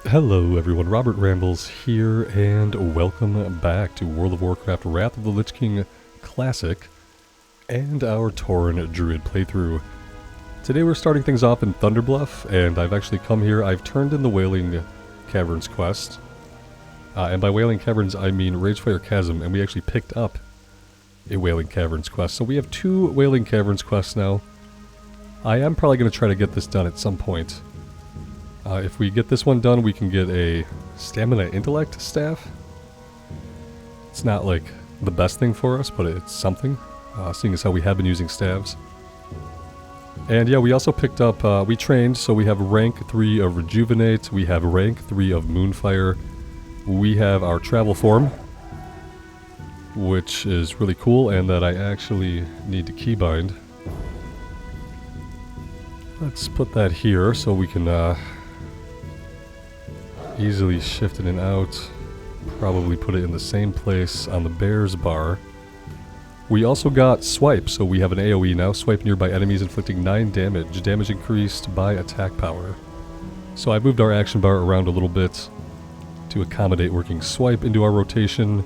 Hello everyone, Robert Rambles here, and welcome back to World of Warcraft Wrath of the Lich King Classic and our Tauren Druid playthrough. Today we're starting things off in Thunderbluff, and I've actually come here. I've turned in the Wailing Caverns quest, and by Wailing Caverns I mean Ragefire Chasm, and we actually picked up a Wailing Caverns quest. So we have two Wailing Caverns quests now. I am probably going to try to get this done at some point. If we get this one done, we can get a Stamina Intellect staff. It's not like the best thing for us, but it's something, seeing as how we have been using staves. And yeah, we also picked up, we trained, so we have rank 3 of Rejuvenate, we have rank 3 of Moonfire, we have our travel form, which is really cool, and that I actually need to keybind. Let's put that here so we can easily shift in and out. Probably put it in the same place on the bear's bar. We also got swipe, so we have an AoE now. Swipe nearby enemies, inflicting 9 damage. Damage increased by attack power. So I moved our action bar around a little bit to accommodate working swipe into our rotation.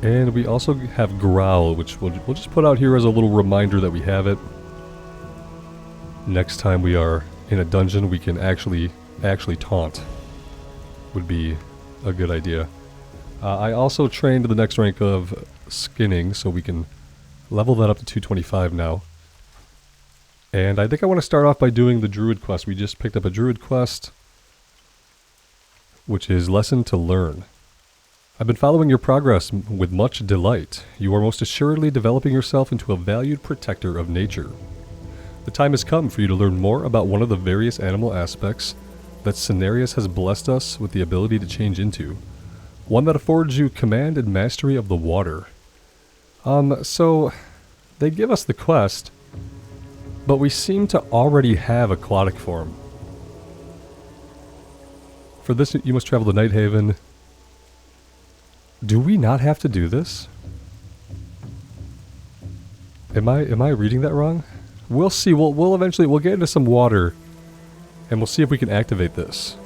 And we also have growl, which we'll just put out here as a little reminder that we have it. Next time we are in a dungeon, we can actually taunt. Would be a good idea. I also trained the next rank of skinning, so we can level that up to 225 now. And I think I want to start off by doing the Druid quest. We just picked up a Druid quest, which is Lesson to Learn. I've been following your progress with much delight. You are most assuredly developing yourself into a valued protector of nature. The time has come for you to learn more about one of the various animal aspects that Cenarius has blessed us with the ability to change into. One that affords you command and mastery of the water. So they give us the quest, but we seem to already have aquatic form. For this, you must travel to Nighthaven. Do we not have to do this? Am I reading that wrong? We'll see. We'll eventually get into some water. And we'll see if we can activate this.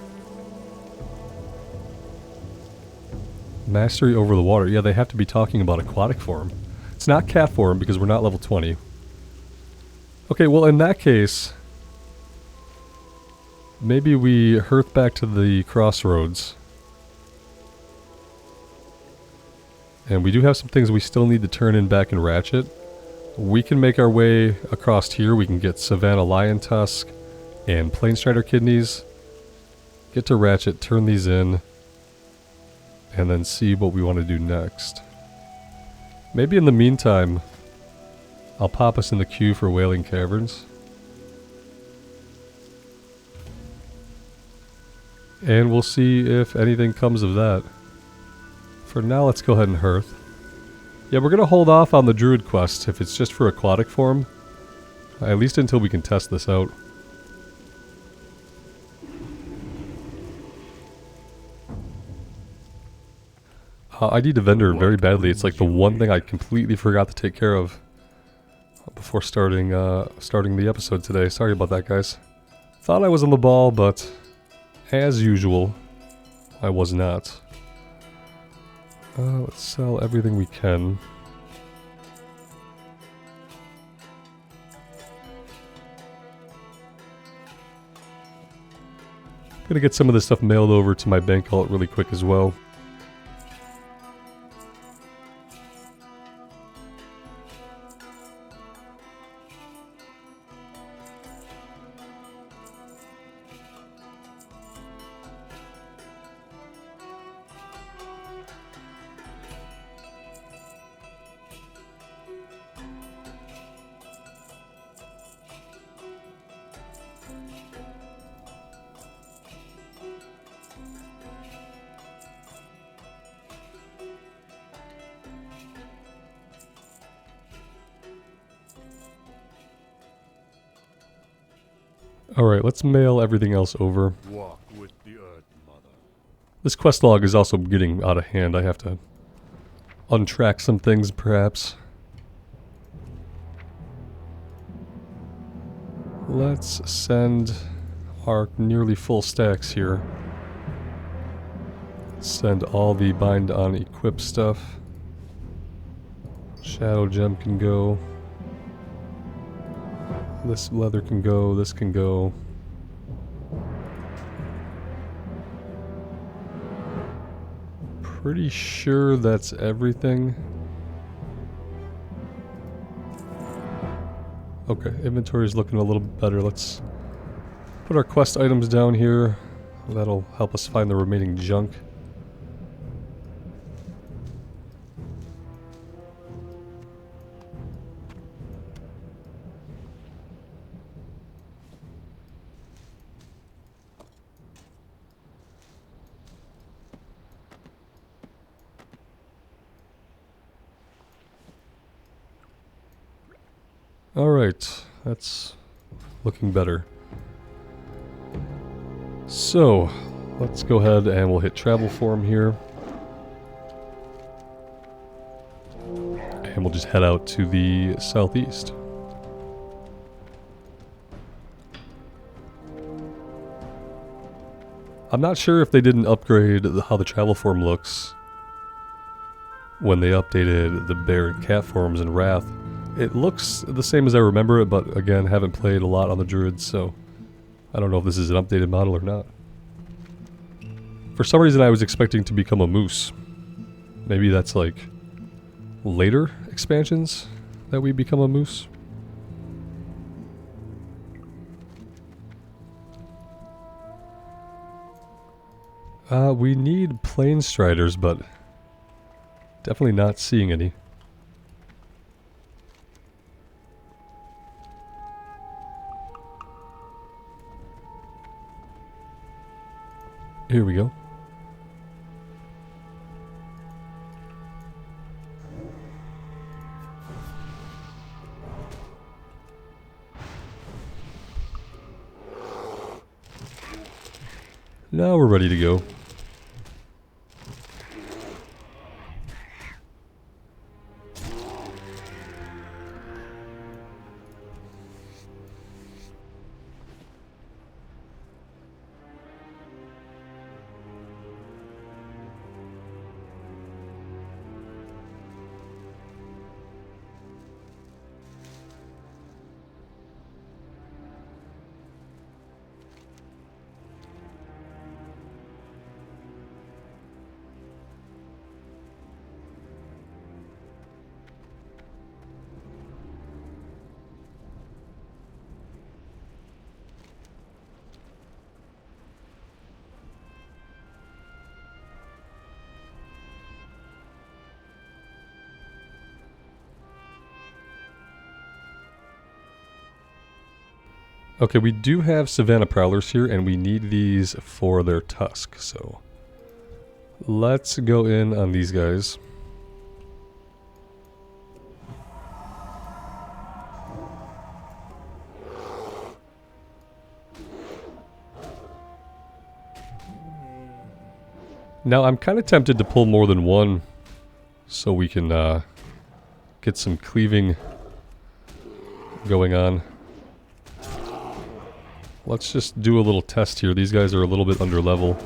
Mastery over the water. Yeah, they have to be talking about aquatic form. It's not cat form because we're not level 20. Okay, well in that case, maybe we hearth back to the crossroads. And we do have some things we still need to turn in back in Ratchet. We can make our way across here. We can get Savannah Lion Tusk and Planestrider Kidneys. Get to Ratchet, turn these in, and then see what we want to do next. Maybe in the meantime, I'll pop us in the queue for Wailing Caverns. And we'll see if anything comes of that. For now, let's go ahead and hearth. Yeah, we're going to hold off on the Druid quest if it's just for aquatic form. At least until we can test this out. I need a vendor very badly. It's like the one thing I completely forgot to take care of before starting the episode today. Sorry about that, guys. Thought I was on the ball, but as usual, I was not. Let's sell everything we can. Gonna get some of this stuff mailed over to my bank vault really quick as well. Alright, let's mail everything else over. Walk with the earth, mother. This quest log is also getting out of hand. I have to untrack some things, perhaps. Let's send our nearly full stacks here. Send all the bind on equip stuff. Shadow gem can go. This leather can go, this can go. Pretty sure that's everything. Okay, inventory is looking a little better. Let's put our quest items down here. That'll help us find the remaining junk. Alright, that's looking better. So, let's go ahead and we'll hit travel form here. And we'll just head out to the southeast. I'm not sure if they didn't upgrade how the travel form looks when they updated the bear and cat forms in Wrath. It looks the same as I remember it, but again, haven't played a lot on the Druids, so I don't know if this is an updated model or not. For some reason I was expecting to become a moose. Maybe that's like later expansions that we become a moose. We need plain striders, but definitely not seeing any. Here we go. Now we're ready to go. Okay, we do have Savannah Prowlers here, and we need these for their tusk, so let's go in on these guys. Now, I'm kind of tempted to pull more than one so we can get some cleaving going on. Let's just do a little test here. These guys are a little bit under level,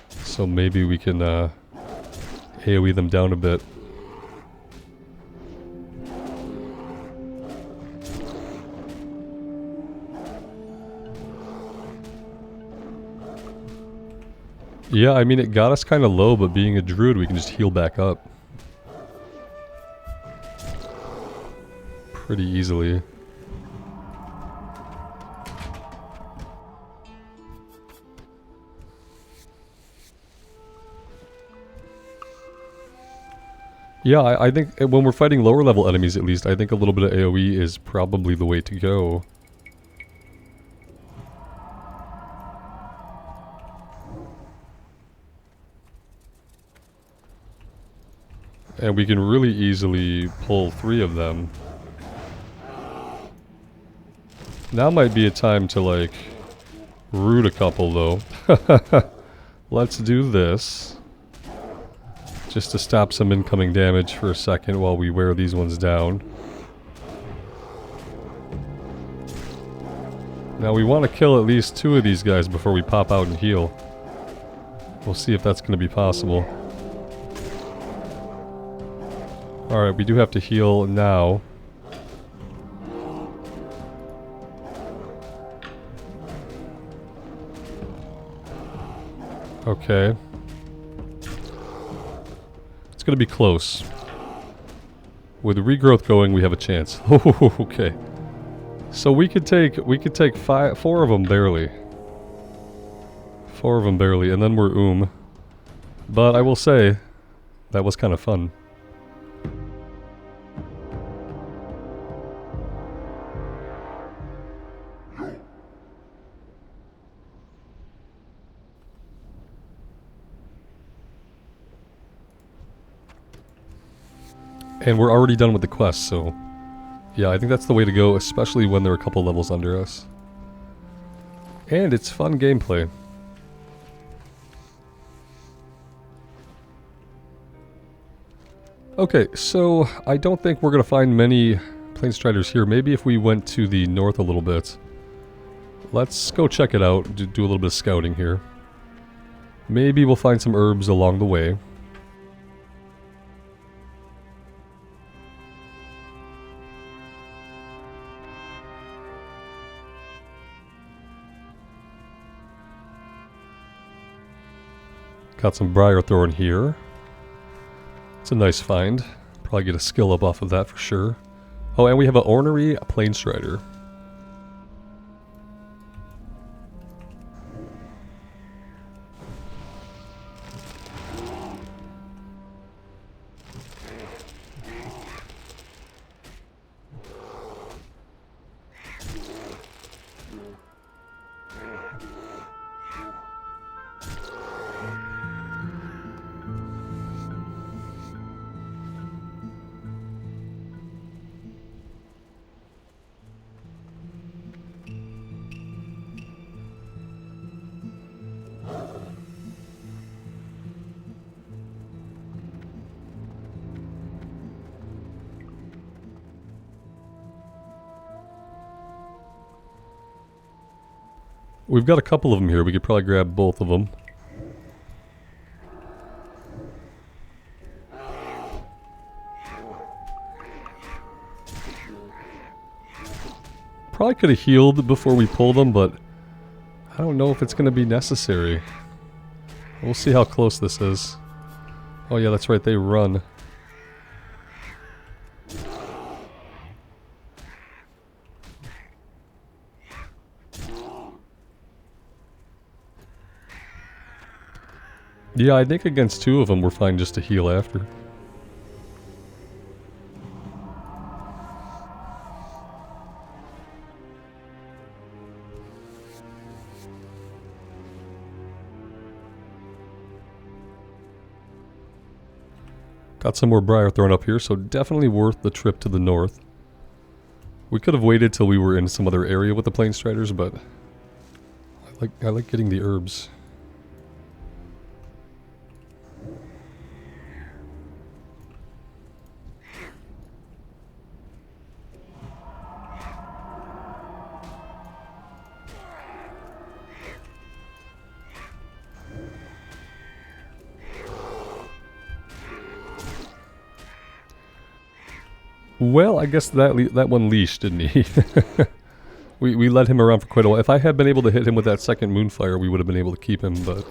so maybe we can AoE them down a bit. Yeah, I mean, it got us kind of low, but being a druid, we can just heal back up pretty easily. Yeah, I think when we're fighting lower level enemies, at least, I think a little bit of AoE is probably the way to go. And we can really easily pull 3 of them. Now might be a time to, like, root a couple, though. Let's do this. Just to stop some incoming damage for a second while we wear these ones down. Now we want to kill at least 2 of these guys before we pop out and heal. We'll see if that's going to be possible. Alright, we do have to heal now. Okay. It's going to be close. With regrowth going, we have a chance. Okay. So we could take 4 of them barely. 4 of them barely, and then we're But I will say, that was kind of fun. And we're already done with the quest, so... yeah, I think that's the way to go, especially when they're a couple levels under us. And it's fun gameplay. Okay, so I don't think we're going to find many Planestriders here. Maybe if we went to the north a little bit. Let's go check it out, do a little bit of scouting here. Maybe we'll find some herbs along the way. Got some Briarthorn here. It's a nice find. Probably get a skill up off of that for sure. Oh, and we have an ornery Planestrider. We've got a couple of them here. We could probably grab both of them. Probably could have healed before we pulled them, but I don't know if it's going to be necessary. We'll see how close this is. Oh yeah, that's right, they run. Yeah, I think against 2 of them we're fine just to heal after. Got some more Briarthorn up here, so definitely worth the trip to the north. We could have waited till we were in some other area with the Planestriders, but I like getting the herbs. Well, I guess that one leashed, didn't he? we led him around for quite a while. If I had been able to hit him with that second Moonfire, we would have been able to keep him, but...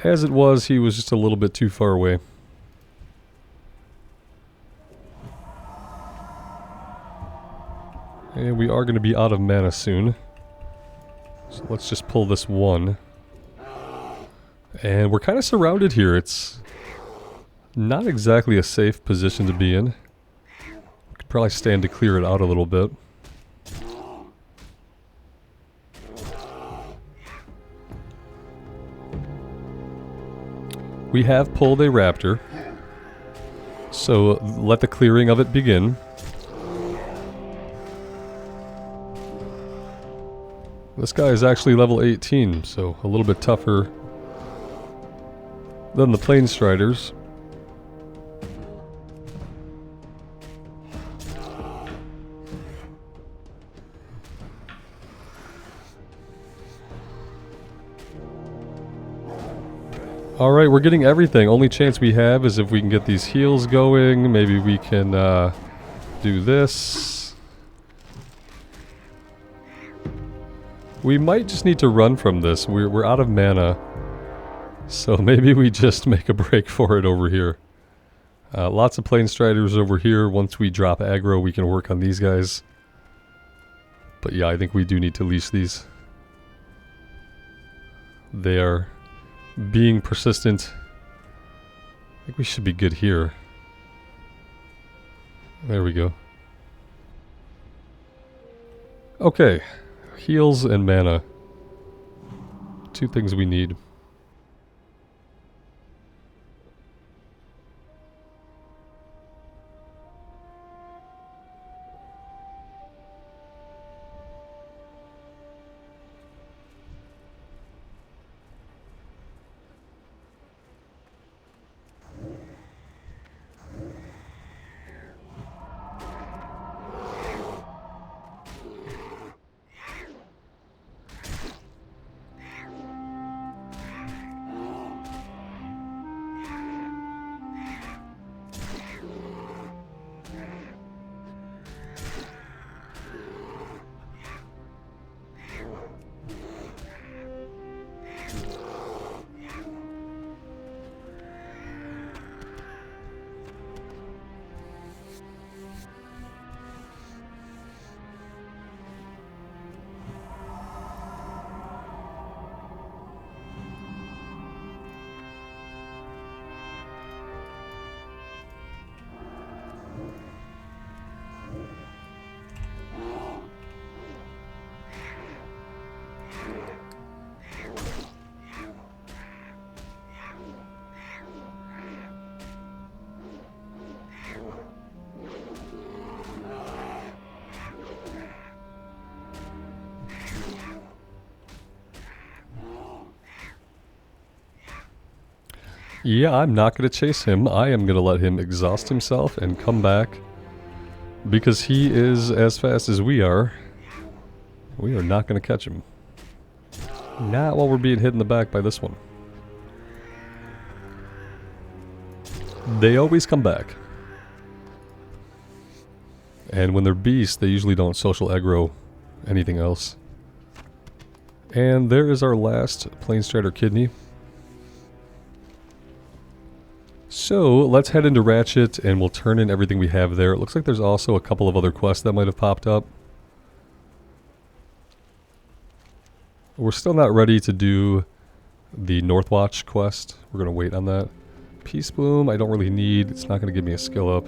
as it was, he was just a little bit too far away. And we are going to be out of mana soon. So let's just pull this one. And we're kind of surrounded here. It's not exactly a safe position to be in. Probably stand to clear it out a little bit. We have pulled a raptor, so let the clearing of it begin. This guy is actually level 18, so a little bit tougher than the Planestriders. Alright, we're getting everything. Only chance we have is if we can get these heals going. Maybe we can do this. We might just need to run from this. We're out of mana. So maybe we just make a break for it over here. Lots of plane striders over here. Once we drop aggro, we can work on these guys. But yeah, I think we do need to leash these. They are being persistent. I think we should be good here. There we go. Okay. Heals and mana. Two things we need. Yeah, I'm not going to chase him. I am going to let him exhaust himself and come back. Because he is as fast as we are. We are not going to catch him. Not while we're being hit in the back by this one. They always come back. And when they're beasts, they usually don't social aggro anything else. And there is our last Plane Strider kidney. So, let's head into Ratchet and we'll turn in everything we have there. It looks like there's also a couple of other quests that might have popped up. We're still not ready to do the Northwatch quest. We're going to wait on that. Peace Bloom, I don't really need. It's not going to give me a skill up.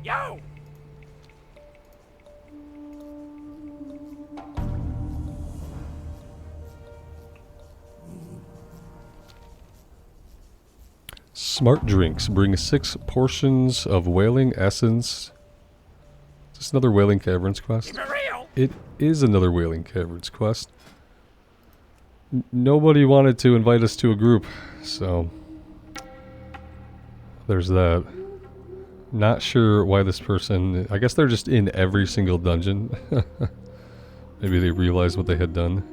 Yo! Smart drinks. Bring 6 portions of Wailing Essence. Is this another Wailing Caverns quest? Keep it real! It is another Wailing Caverns quest. Nobody wanted to invite us to a group, so there's that. Not sure why this person... I guess they're just in every single dungeon. Maybe they realized what they had done.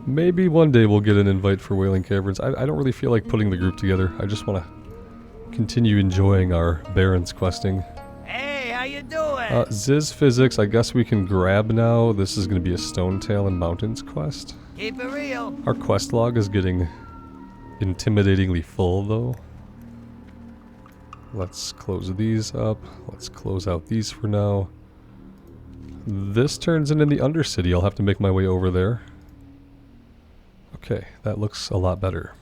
Maybe one day we'll get an invite for Wailing Caverns. I don't really feel like putting the group together. I just want to continue enjoying our Barrens questing. Hey, how you doing? Ziz Physics, I guess we can grab now. This is going to be a Stonetail and Mountains quest. Keep it real. Our quest log is getting intimidatingly full, though. Let's close these up. Let's close out these for now. This turns into the Undercity. I'll have to make my way over there. Okay, that looks a lot better.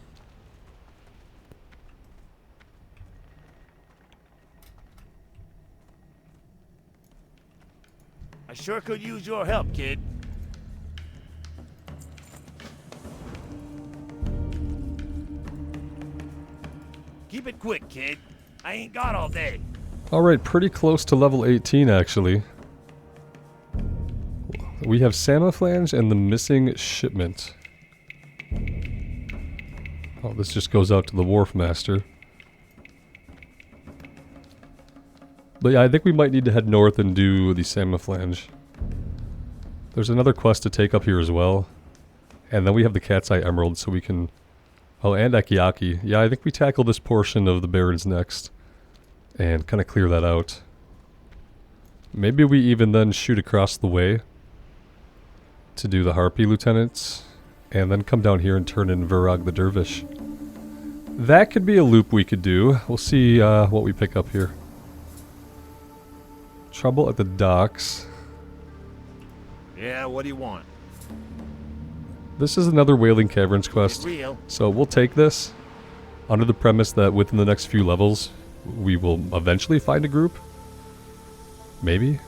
I sure could use your help, kid. Keep it quick, kid. I ain't got all day. Alright, pretty close to level 18 actually. We have Samaflange and the missing shipment. Oh, this just goes out to the Wharf Master. But yeah, I think we might need to head north and do the Samaflange. There's another quest to take up here as well. And then we have the Cat's Eye Emerald, so we can... Oh, and Akiaki. Yeah, I think we tackle this portion of the Barrens next. And kind of clear that out. Maybe we even then shoot across the way to do the Harpy Lieutenants. And then come down here and turn in Virag the Dervish. That could be a loop we could do. We'll see what we pick up here. Trouble at the docks. Yeah, what do you want? This is another Wailing Caverns quest. Real. So we'll take this under the premise that within the next few levels we will eventually find a group. Maybe.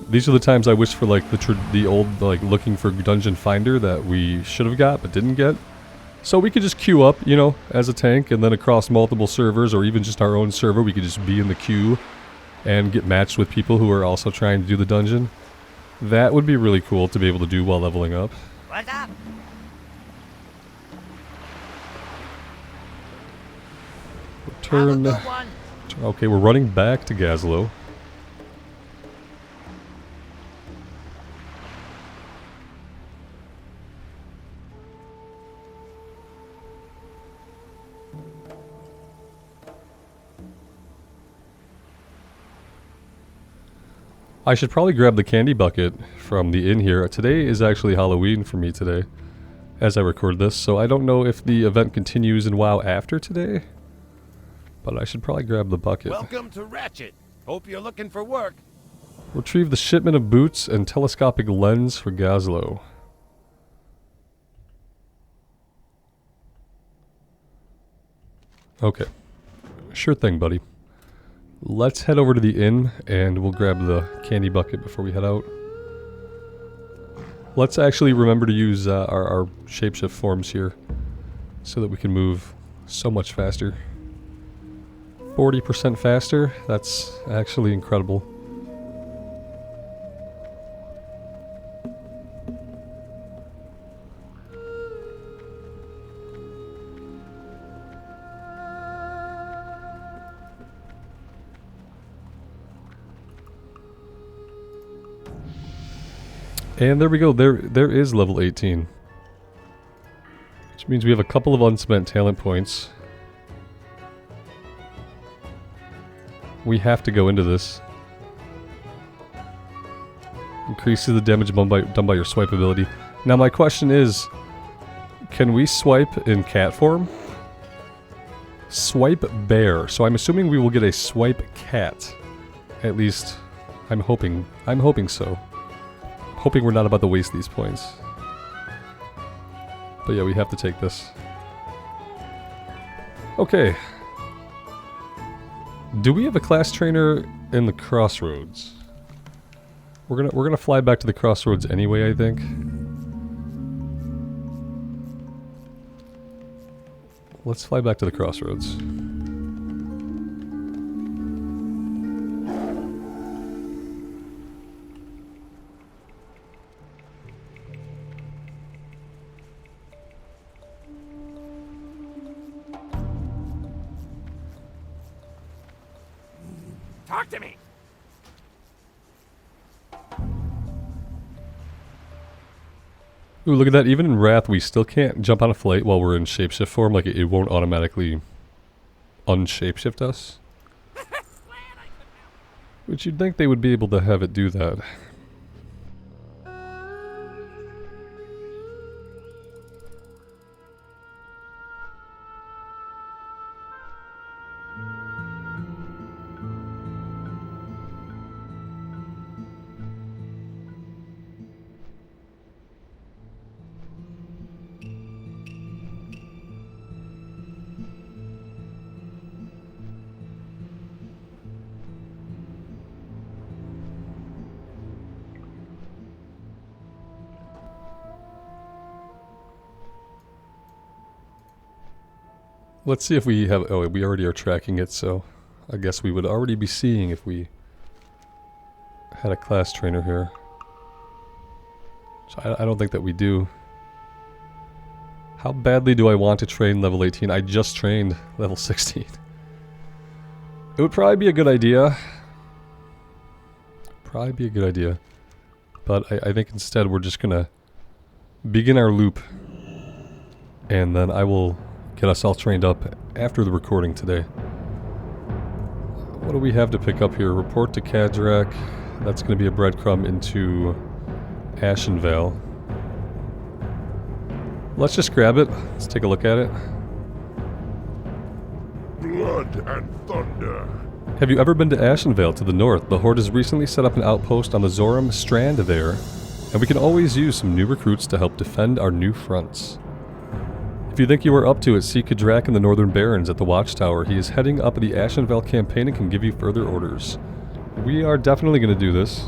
These are the times I wish for like the old like looking for dungeon finder that we should have got but didn't get. So we could just queue up, you know, as a tank, and then across multiple servers or even just our own server we could just be in the queue and get matched with people who are also trying to do the dungeon. That would be really cool to be able to do while leveling up. What's up? Return. Have a good one. Okay, we're running back to Gazlo. I should probably grab the candy bucket from the inn here. Today is actually Halloween for me today, as I record this, so I don't know if the event continues in WoW after today, but I should probably grab the bucket. Welcome to Ratchet. Hope you're looking for work. Retrieve the shipment of boots and telescopic lens for Gazlo. Okay. Sure thing, buddy. Let's head over to the inn, and we'll grab the candy bucket before we head out. Let's actually remember to use our shapeshift forms here, so that we can move so much faster. 40% faster? That's actually incredible. And there we go, there is level 18. Which means we have a couple of unspent talent points. We have to go into this. Increases the damage done by your swipe ability. Now my question is, can we swipe in cat form? Swipe bear. So I'm assuming we will get a swipe cat. At least, I'm hoping so. Hoping we're not about to waste these points. But yeah, we have to take this. Okay. Do we have a class trainer in the Crossroads? We're gonna fly back to the Crossroads anyway, I think. Let's fly back to the Crossroads. Talk to me. Ooh, look at that. Even in Wrath, we still can't jump on a flight while we're in shapeshift form. Like, it won't automatically unshapeshift us. Which you'd think they would be able to have it do that. Let's see if we have... Oh, we already are tracking it, so I guess we would already be seeing if we had a class trainer here. So I don't think that we do. How badly do I want to train level 18? I just trained level 16. It would probably be a good idea. Probably be a good idea. But I think instead we're just gonna begin our loop. And then I will get us all trained up after the recording today. What do we have to pick up here? Report to Kadrak. That's gonna be a breadcrumb into Ashenvale. Let's just grab it. Let's take a look at it. Blood and thunder. Have you ever been to Ashenvale to the north? The Horde has recently set up an outpost on the Zoram Strand there, and we can always use some new recruits to help defend our new fronts. If you think you are up to it, see Kadrak in the Northern Barrens at the Watchtower. He is heading up the Ashenvale campaign and can give you further orders. We are definitely going to do this.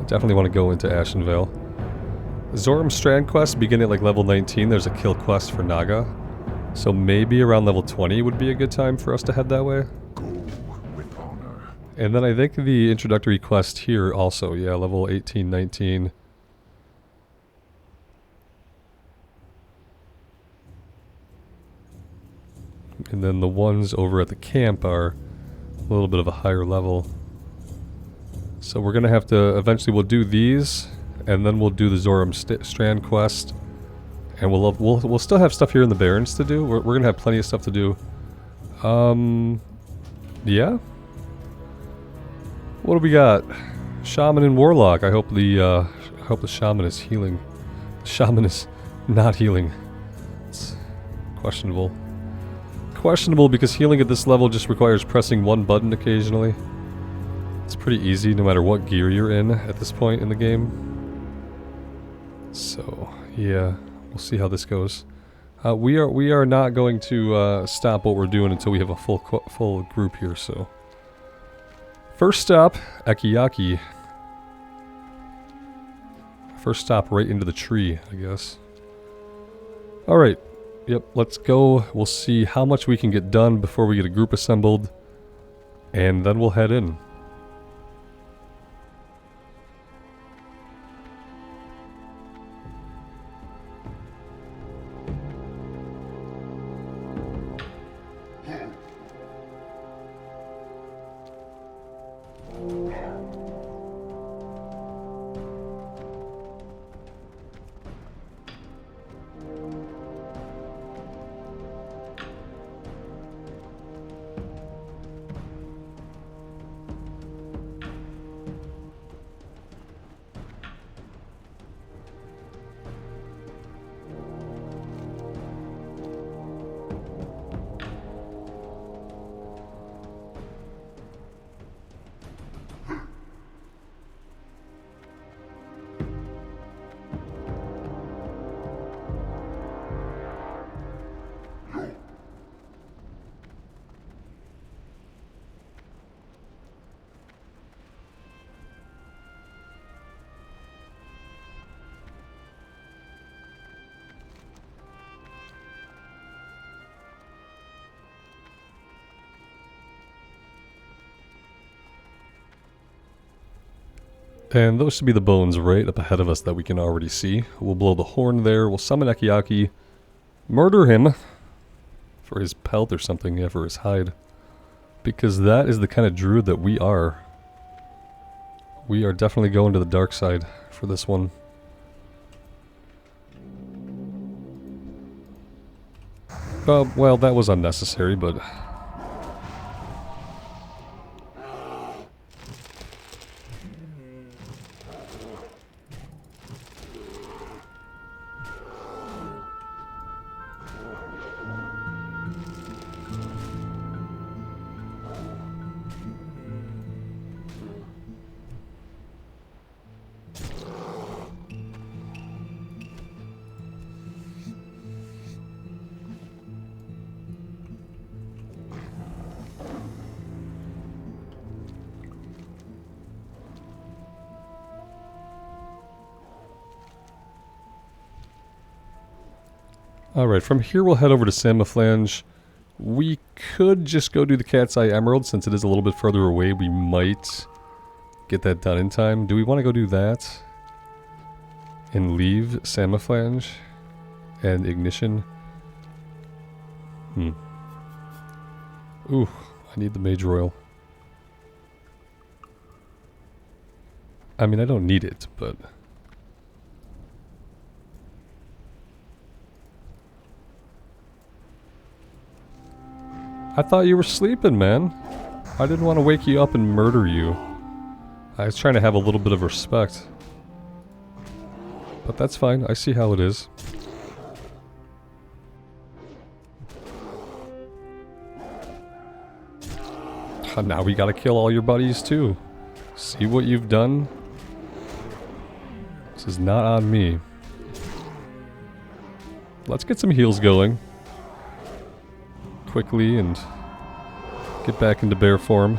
I definitely want to go into Ashenvale. Zoram Strand quests begin at like level 19. There's a kill quest for Naga. So maybe around level 20 would be a good time for us to head that way. Go with honor. And then I think the introductory quest here also, yeah, level 18, 19. And then the ones over at the camp are a little bit of a higher level. So we're going to have to, eventually we'll do these, and then we'll do the Zoram Strand quest. And we'll still have stuff here in the Barrens to do. We're going to have plenty of stuff to do. Yeah? What do we got? Shaman and Warlock. I hope the Shaman is healing. The Shaman is not healing. It's questionable. Questionable because healing at this level just requires pressing one button occasionally. It's pretty easy no matter what gear you're in at this point in the game. So, yeah, we'll see how this goes. We are not going to stop what we're doing until we have a full group here, so. First stop, Akiyaki. First stop right into the tree, I guess. Alright. Yep, let's go. We'll see how much we can get done before we get a group assembled. And then we'll head in. And those should be the bones right up ahead of us that we can already see. We'll blow the horn there, we'll summon Akiyaki, murder him for his pelt or something, yeah, for his hide. Because that is the kind of druid that we are. We are definitely going to the dark side for this one. Well, that was unnecessary, but... Alright, from here we'll head over to Samaflange. We could just go do the Cat's Eye Emerald since it is a little bit further away. We might get that done in time. Do we want to go do that? And leave Samaflange and Ignition? Ooh, I need the Mage Royal. I mean, I don't need it, but... I thought you were sleeping, man. I didn't want to wake you up and murder you. I was trying to have a little bit of respect. But that's fine, I see how it is. Now we gotta kill all your buddies too. See what you've done? This is not on me. Let's get some heals going. Quickly and get back into bear form.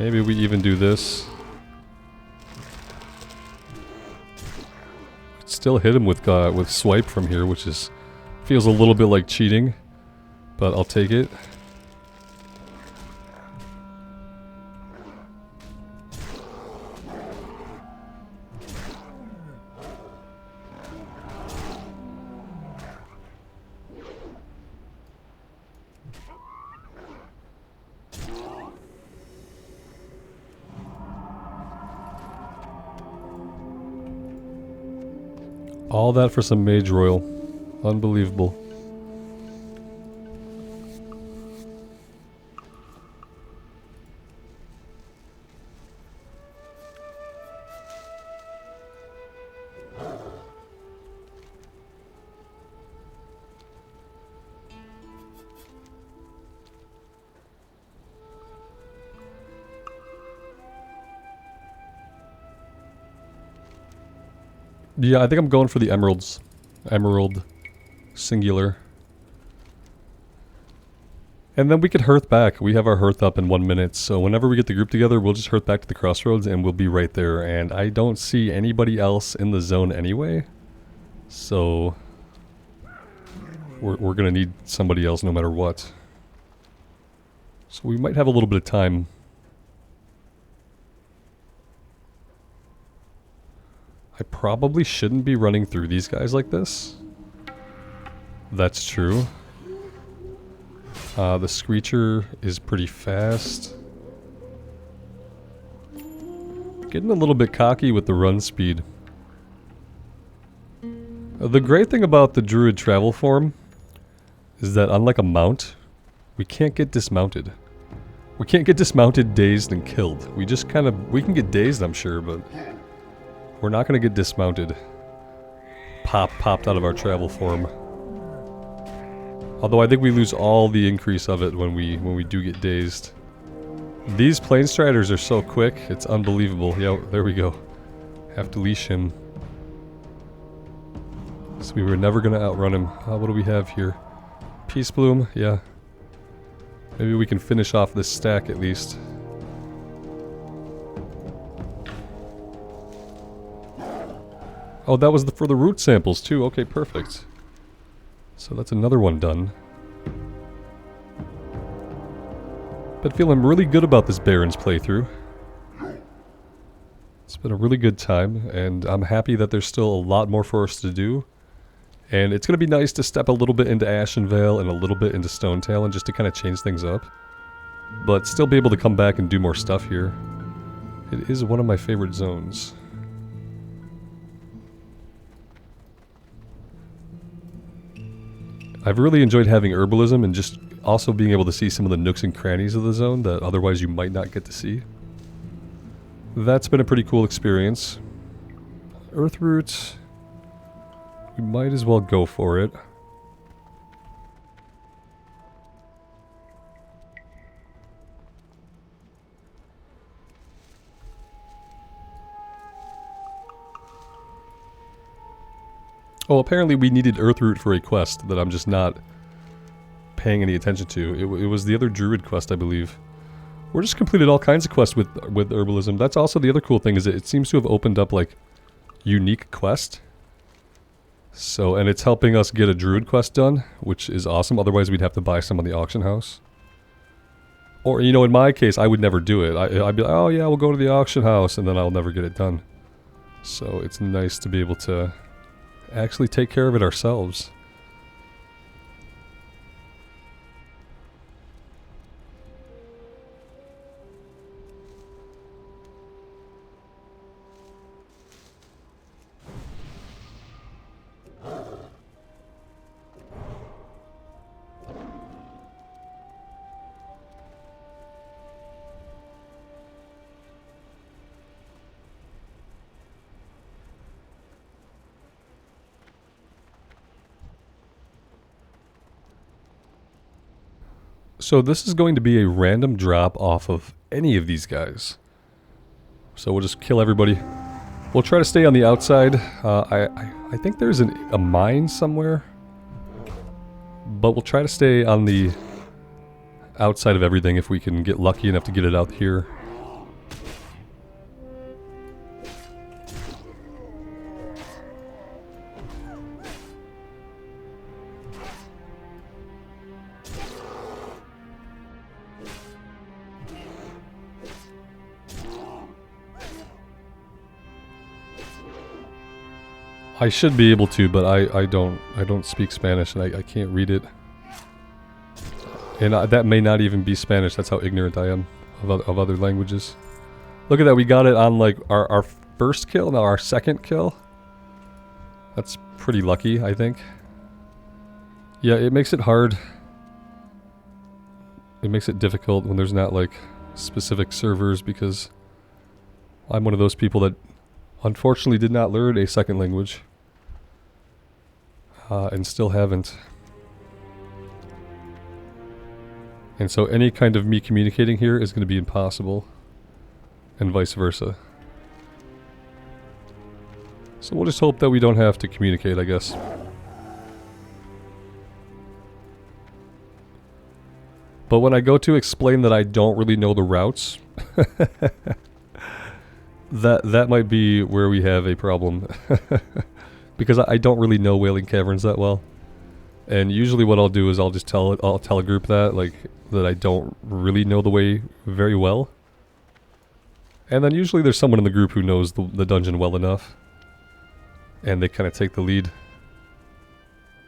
Maybe we even do this. Still hit him with swipe from here, which is feels a little bit like cheating, but I'll take it. All that for some Mage Royal. Unbelievable. Yeah, I think I'm going for the emeralds. Emerald. Singular. And then we could hearth back. We have our hearth up in 1 minute, so whenever we get the group together, we'll just hearth back to the crossroads and we'll be right there. And I don't see anybody else in the zone anyway. So... We're gonna need somebody else no matter what. So we might have a little bit of time. I probably shouldn't be running through these guys like this. That's true. The Screecher is pretty fast. Getting a little bit cocky with the run speed. The great thing about the Druid travel form is that unlike a mount, we can't get dismounted. We can't get dismounted, dazed, and killed. We just we can get dazed, I'm sure, but... We're not going to get dismounted. Popped out of our travel form. Although I think we lose all the increase of it when we do get dazed. These Planestriders are so quick, it's unbelievable. Yeah, there we go. Have to leash him. So we were never going to outrun him. What do we have here? Peace Bloom, yeah. Maybe we can finish off this stack at least. Oh, that was for the root samples too. Okay, perfect. So that's another one done. But feeling really good about this Barrens playthrough. It's been a really good time, and I'm happy that there's still a lot more for us to do. And it's going to be nice to step a little bit into Ashenvale and a little bit into Stone Talon just to kind of change things up. But still be able to come back and do more stuff here. It is one of my favorite zones. I've really enjoyed having herbalism and just also being able to see some of the nooks and crannies of the zone that otherwise you might not get to see. That's been a pretty cool experience. Earthroot, we might as well go for it. Oh, apparently we needed Earthroot for a quest that I'm just not paying any attention to. It was the other Druid quest, I believe. We're just completed all kinds of quests with herbalism. That's also the other cool thing, is that it seems to have opened up, like, unique quest. So, and it's helping us get a Druid quest done, which is awesome. Otherwise, we'd have to buy some on the auction house. Or, you know, in my case, I would never do it. I'd be like, oh yeah, we'll go to the auction house, and then I'll never get it done. So it's nice to be able to actually take care of it ourselves. So this is going to be a random drop off of any of these guys. So we'll just kill everybody. We'll try to stay on the outside. I think there's a mine somewhere. But we'll try to stay on the outside of everything if we can get lucky enough to get it out here. I should be able to, but I don't speak Spanish and I can't read it. And that may not even be Spanish, that's how ignorant I am of other languages. Look at that, we got it on like our first kill, now our second kill. That's pretty lucky, I think. Yeah, it makes it hard. It makes it difficult when there's not like specific servers because I'm one of those people that unfortunately did not learn a second language. And still haven't. And so any kind of me communicating here is going to be impossible. And vice versa. So we'll just hope that we don't have to communicate, I guess. But when I go to explain that I don't really know the routes, that might be where we have a problem. Because I don't really know Wailing Caverns that well. And usually what I'll do is I'll just tell a group that, like, that I don't really know the way very well. And then usually there's someone in the group who knows the dungeon well enough. And they kind of take the lead.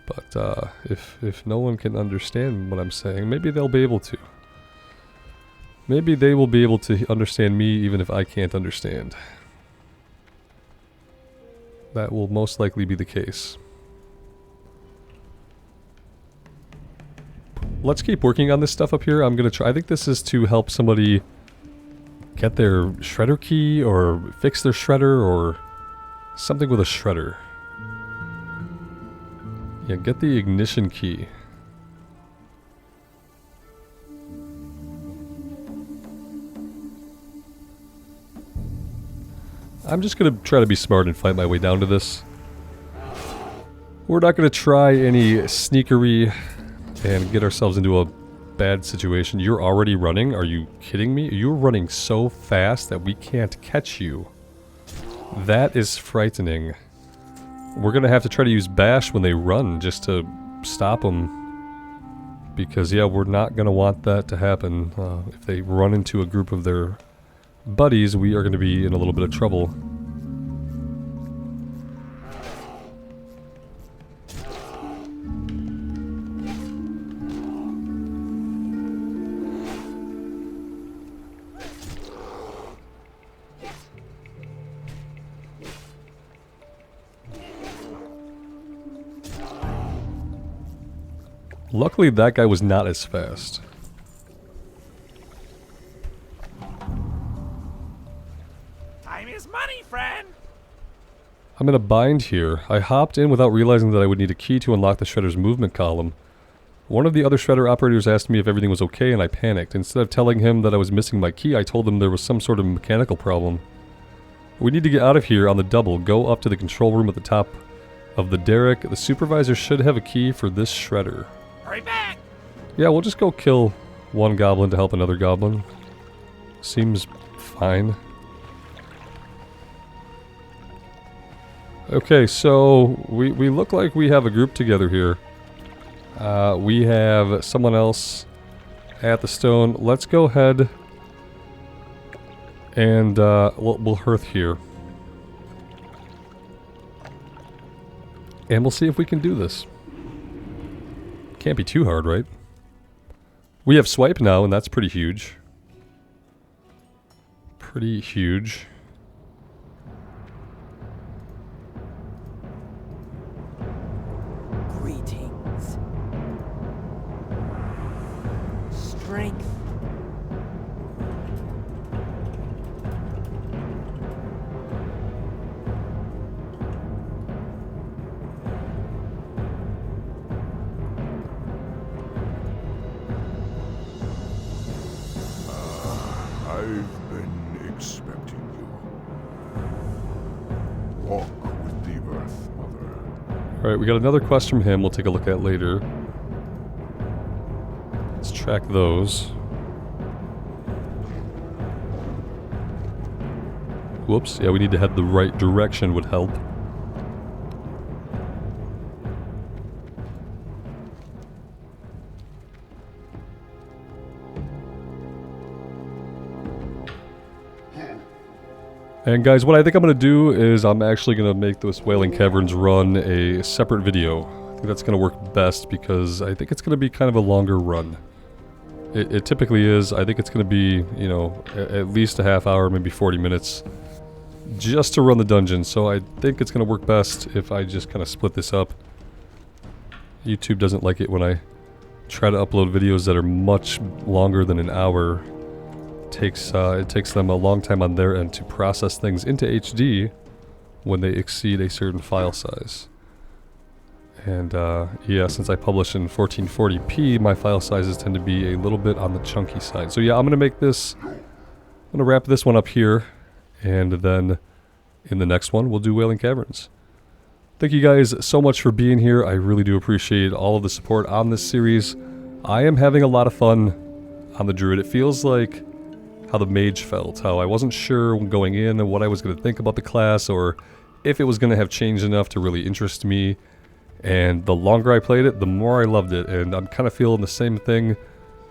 But if no one can understand what I'm saying, maybe they'll be able to. Maybe they will be able to understand me even if I can't understand. That will most likely be the case. Let's keep working on this stuff up here. I'm gonna try. I think this is to help somebody get their shredder key or fix their shredder or something with a shredder. Yeah, get the ignition key. I'm just going to try to be smart and fight my way down to this. We're not going to try any sneakery and get ourselves into a bad situation. You're already running? Are you kidding me? You're running so fast that we can't catch you. That is frightening. We're going to have to try to use Bash when they run just to stop them. Because, yeah, we're not going to want that to happen. If they run into a group of their buddies, we are going to be in a little bit of trouble. Luckily, that guy was not as fast. Time is money, friend! I'm in a bind here. I hopped in without realizing that I would need a key to unlock the shredder's movement column. One of the other shredder operators asked me if everything was okay and I panicked. Instead of telling him that I was missing my key, I told him there was some sort of mechanical problem. We need to get out of here on the double. Go up to the control room at the top of the derrick. The supervisor should have a key for this shredder. Hurry back! Yeah, we'll just go kill one goblin to help another goblin. Seems fine. Okay, so we look like we have a group together here. We have someone else at the stone. Let's go ahead and we'll hearth here. And we'll see if we can do this. Can't be too hard, right? We have swipe now, and that's pretty huge. Pretty huge. Greetings. Strength. I've been expecting you. Walk with the Earth Mother. Alright, we got another quest from him we'll take a look at later. Let's track those. Whoops, yeah, we need to head the right direction would help. And guys, what I think I'm going to do is I'm actually going to make this Wailing Caverns run a separate video. I think that's going to work best because I think it's going to be kind of a longer run. It typically is. I think it's going to be, you know, at least a half hour, maybe 40 minutes just to run the dungeon. So I think it's going to work best if I just kind of split this up. YouTube doesn't like it when I try to upload videos that are much longer than an hour. It takes them a long time on their end to process things into HD when they exceed a certain file size. And yeah, since I publish in 1440p, my file sizes tend to be a little bit on the chunky side. So yeah, I'm going to wrap this one up here, and then in the next one we'll do Wailing Caverns. Thank you guys so much for being here. I really do appreciate all of the support on this series. I am having a lot of fun on the Druid. It feels like how the Mage felt, how I wasn't sure when going in and what I was going to think about the class, or if it was going to have changed enough to really interest me. And the longer I played it, the more I loved it, and I'm kind of feeling the same thing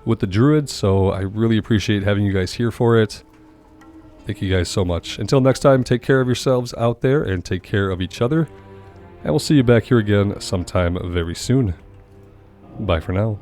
with the Druid, so I really appreciate having you guys here for it. Thank you guys so much. Until next time, take care of yourselves out there, and take care of each other, and we'll see you back here again sometime very soon. Bye for now.